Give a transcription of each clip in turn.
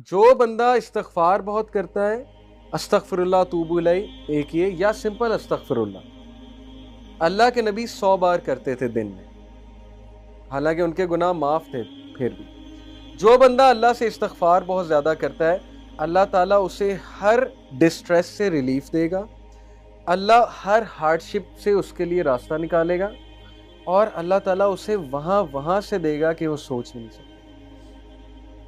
جو بندہ استغفار بہت کرتا ہے، استغفر اللہ توبو الیہ ایک یہ، یا سمپل استغفر اللہ کے نبی 100 بار کرتے تھے دن میں، حالانکہ ان کے گناہ معاف تھے پھر بھی۔ جو بندہ اللہ سے استغفار بہت زیادہ کرتا ہے، اللہ تعالیٰ اسے ہر ڈسٹریس سے ریلیف دے گا، اللہ ہر ہارڈ شپ سے اس کے لیے راستہ نکالے گا، اور اللہ تعالیٰ اسے وہاں سے دے گا کہ وہ سوچ نہیں سکتا۔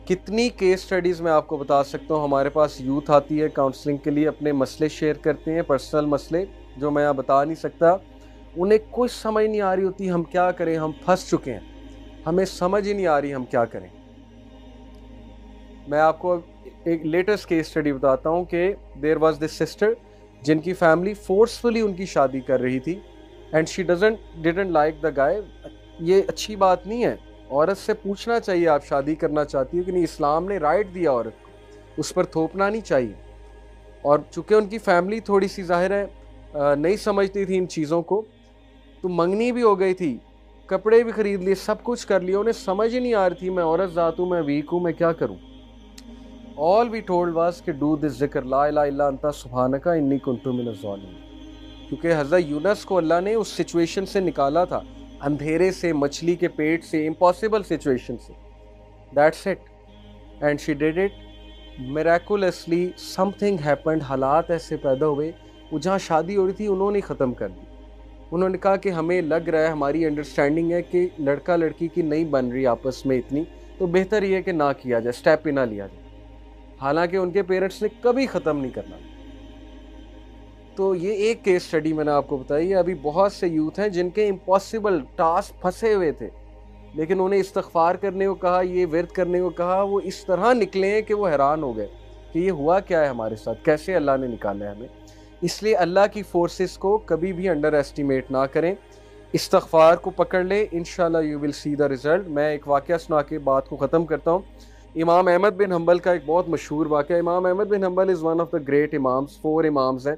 کتنی کیس سٹڈیز میں آپ کو بتا سکتا ہوں، ہمارے پاس یوتھ آتی ہے کاؤنسلنگ کے لیے، اپنے مسئلے شیئر کرتے ہیں، پرسنل مسئلے جو میں بتا نہیں سکتا، انہیں کچھ سمجھ نہیں آ رہی ہوتی ہم کیا کریں، ہم پھنس چکے ہیں، ہمیں سمجھ ہی نہیں آ رہی ہم کیا کریں۔ میں آپ کو ایک لیٹسٹ کیس سٹڈی بتاتا ہوں کہ دیر واز دس سسٹر جن کی فیملی فورسفلی ان کی شادی کر رہی تھی، and she didn't like the guy. یہ اچھی بات نہیں ہے، عورت سے پوچھنا چاہیے آپ شادی کرنا چاہتی ہو کہ نہیں، اسلام نے رائٹ دیا عورت کو، اس پر تھوپنا نہیں چاہیے۔ اور چونکہ ان کی فیملی تھوڑی سی ظاہر ہے نہیں سمجھتی تھی ان چیزوں کو، تو منگنی بھی ہو گئی تھی، کپڑے بھی خرید لیے، سب کچھ کر لیا، انہیں سمجھ ہی نہیں آ رہی تھی میں عورت ذات ہوں، میں ویک ہوں، میں کیا کروں۔ all we told was کہ do this ذکر لا الہ الا انت سبحانک انی کنت من الظالمین، کیونکہ حضرت یونس کو اللہ نے اس سچویشن سے نکالا تھا، اندھیرے سے، مچھلی کے پیٹ سے، امپاسبل سچویشن سے۔ That's it. And she did it. Miraculously something happened. حالات ایسے پیدا ہوئے، وہ جہاں شادی ہو رہی تھی انہوں نے ختم کر دی۔ انہوں نے کہا کہ ہمیں لگ رہا ہے، ہماری انڈرسٹینڈنگ ہے کہ لڑکا لڑکی کی نہیں بن رہی آپس میں اتنی، تو بہتر یہ ہے کہ نہ کیا جائے، سٹیپ ہی نہ لیا جائے۔ حالانکہ ان کے پیرنٹس نے کبھی ختم نہیں کرنا۔ تو یہ ایک کیس سٹڈی میں نے آپ کو بتائی ہے۔ ابھی بہت سے یوتھ ہیں جن کے امپاسبل ٹاسک پھنسے ہوئے تھے، لیکن انہیں استغفار کرنے کو کہا، یہ ورد کرنے کو کہا، وہ اس طرح نکلے ہیں کہ وہ حیران ہو گئے کہ یہ ہوا کیا ہے ہمارے ساتھ، کیسے اللہ نے نکالا ہے ہمیں۔ اس لیے اللہ کی فورسز کو کبھی بھی انڈر ایسٹیمیٹ نہ کریں، استغفار کو پکڑ لیں، انشاءاللہ you will C the result. میں ایک واقعہ سنا کے بات کو ختم کرتا ہوں۔ امام احمد بن حنبل کا ایک بہت مشہور واقعہ۔ Imam Ahmad bin Hanbal is one of the great imams, 4 imams ہیں۔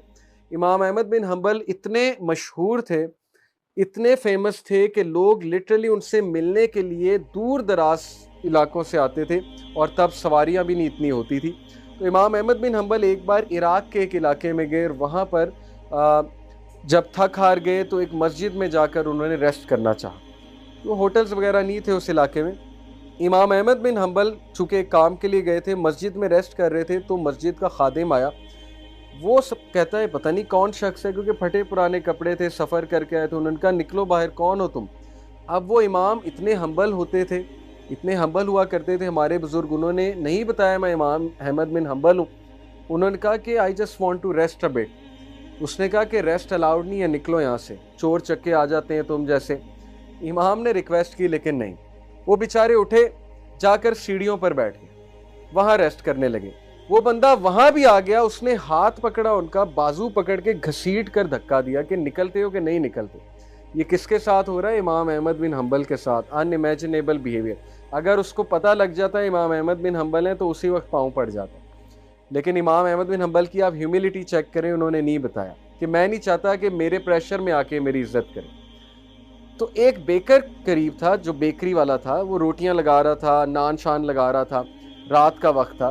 امام احمد بن حنبل اتنے مشہور تھے، اتنے فیمس تھے کہ لوگ لٹرلی ان سے ملنے کے لیے دور دراز علاقوں سے آتے تھے، اور تب سواریاں بھی نہیں اتنی ہوتی تھی۔ تو امام احمد بن حنبل ایک بار عراق کے ایک علاقے میں گئے، اور وہاں پر جب تھک ہار گئے تو ایک مسجد میں جا کر انہوں نے ریسٹ کرنا چاہا۔ تو ہوٹلز وغیرہ نہیں تھے اس علاقے میں۔ امام احمد بن حنبل چونکہ ایک کام کے لیے گئے تھے، مسجد میں ریسٹ کر رہے تھے، تو مسجد کا خادم آیا، وہ سب کہتا ہے پتہ نہیں کون شخص ہے، کیونکہ پھٹے پرانے کپڑے تھے، سفر کر کے آئے، تو انہوں نے کہا نکلو باہر، کون ہو تم؟ اب وہ امام اتنے ہمبل ہوتے تھے، اتنے ہمبل ہوا کرتے تھے ہمارے بزرگ، انہوں نے نہیں بتایا میں امام احمد بن حنبل ہوں، انہوں نے کہا کہ I just want to rest a bit. اس نے کہا کہ ریسٹ الاؤڈ نہیں ہے، نکلو یہاں سے، چور چکے آ جاتے ہیں تم جیسے۔ امام نے ریکویسٹ کی لیکن نہیں، وہ بیچارے اٹھے، جا کر سیڑھیوں پر بیٹھ گئے، وہاں ریسٹ کرنے لگے۔ وہ بندہ وہاں بھی آ گیا، اس نے ہاتھ پکڑا ان کا، بازو پکڑ کے گھسیٹ کر دھکا دیا کہ نکلتے ہو کہ نہیں نکلتے۔ یہ کس کے ساتھ ہو رہا ہے؟ امام احمد بن حنبل کے ساتھ۔ ان امیجنیبل بیہیویئر۔ اگر اس کو پتہ لگ جاتا ہے امام احمد بن حنبل ہیں تو اسی وقت پاؤں پڑ جاتا۔ لیکن امام احمد بن حنبل کی آپ ہیوملٹی چیک کریں، انہوں نے نہیں بتایا کہ میں نہیں چاہتا کہ میرے پریشر میں آ کے میری عزت کریں۔ تو ایک بیکر قریب تھا جو بیکری والا تھا، وہ روٹیاں لگا رہا تھا، نان شان لگا رہا تھا، رات کا وقت تھا۔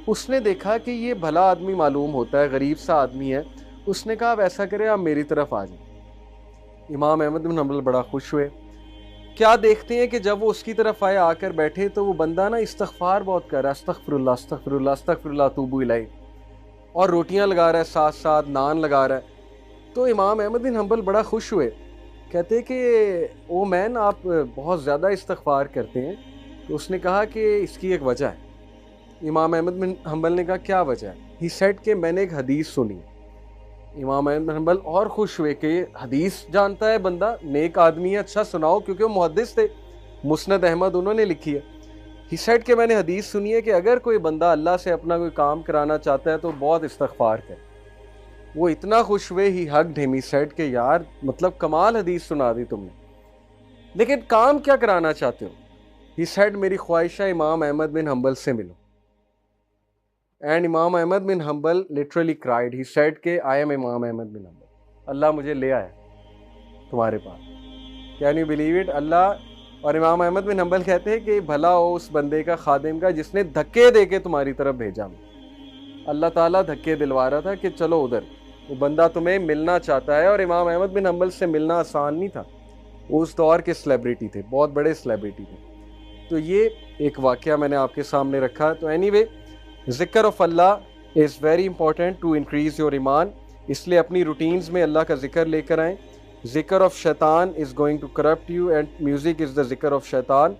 اس نے دیکھا کہ یہ بھلا آدمی معلوم ہوتا ہے، غریب سا آدمی ہے، اس نے کہا آپ ایسا کریں، آپ میری طرف آ جائیں۔ امام احمد بن حنبل بڑا خوش ہوئے۔ کیا دیکھتے ہیں کہ جب وہ اس کی طرف آئے، آ کر بیٹھے، تو وہ بندہ نا استغفار بہت کر رہا ہے، استغفر اللہ استغفر اللہ استغفر اللہ توبو الیہ، اور روٹیاں لگا رہا ہے، ساتھ ساتھ نان لگا رہا ہے۔ تو امام احمد بن حنبل بڑا خوش ہوئے، کہتے کہ او مین آپ بہت زیادہ استغفار کرتے ہیں۔ تو اس نے کہا کہ اس کی ایک وجہ ہے۔ امام احمد بن حنبل نے کہا کیا وجہ ہے؟ ہی سیڈ کہ میں نے ایک حدیث سنی۔ امام احمد بن حنبل اور خوش ہوئے کہ حدیث جانتا ہے بندہ، نیک آدمی ہے، اچھا سناؤ، کیونکہ وہ محدث تھے، مسند احمد انہوں نے لکھی ہے۔ ہی سیڈ کہ میں نے حدیث سنی ہے کہ اگر کوئی بندہ اللہ سے اپنا کوئی کام کرانا چاہتا ہے تو بہت استغفار کرے۔ وہ اتنا خوش ہوئے، ہی ہگڈ ہم، ہی سیڈ کہ یار مطلب کمال حدیث سنا دی تم نے، لیکن کام کیا کرانا چاہتے ہو؟ ہی سیڈ میری خواہش ہے امام احمد بن حنبل سے ملو۔ اینڈ امام احمد بن حنبل literally cried. He said کہ I am امام احمد بن حنبل، اللہ مجھے لے آیا تمہارے پاس۔ Can you believe it؟ اللہ اور امام احمد بن حنبل کہتے ہیں کہ بھلا ہو اس بندے کا، خادم کا، جس نے دھکے دے کے تمہاری طرف بھیجا۔ اللہ تعالیٰ دھکے دلوا رہا تھا کہ چلو ادھر، وہ بندہ تمہیں ملنا چاہتا ہے۔ اور امام احمد بن حنبل سے ملنا آسان نہیں تھا، وہ اس دور کے سیلیبریٹی تھے، بہت بڑے سیلیبریٹی تھے۔ تو یہ ایک واقعہ میں نے آپ کے سامنے رکھا۔ تو اینی وے، ذکر آف اللہ is very important to increase your ایمان، اس لیے اپنی روٹینز میں اللہ کا ذکر لے کر آئیں۔ ذکر آف شیطان is going to corrupt you and music is the ذکر آف شیطان.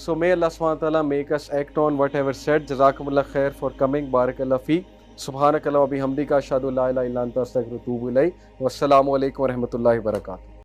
So may Allah subhanahu wa ta'ala make us act on whatever said. Jazakumullah khair for coming. Barakallah feek. Subhanakallah wa bihamdika ashhadu an la ilaha illa anta astaghfiruka wa atubu ilayk. Wassalamu alaikum wa rahmatullahi wa barakatuh.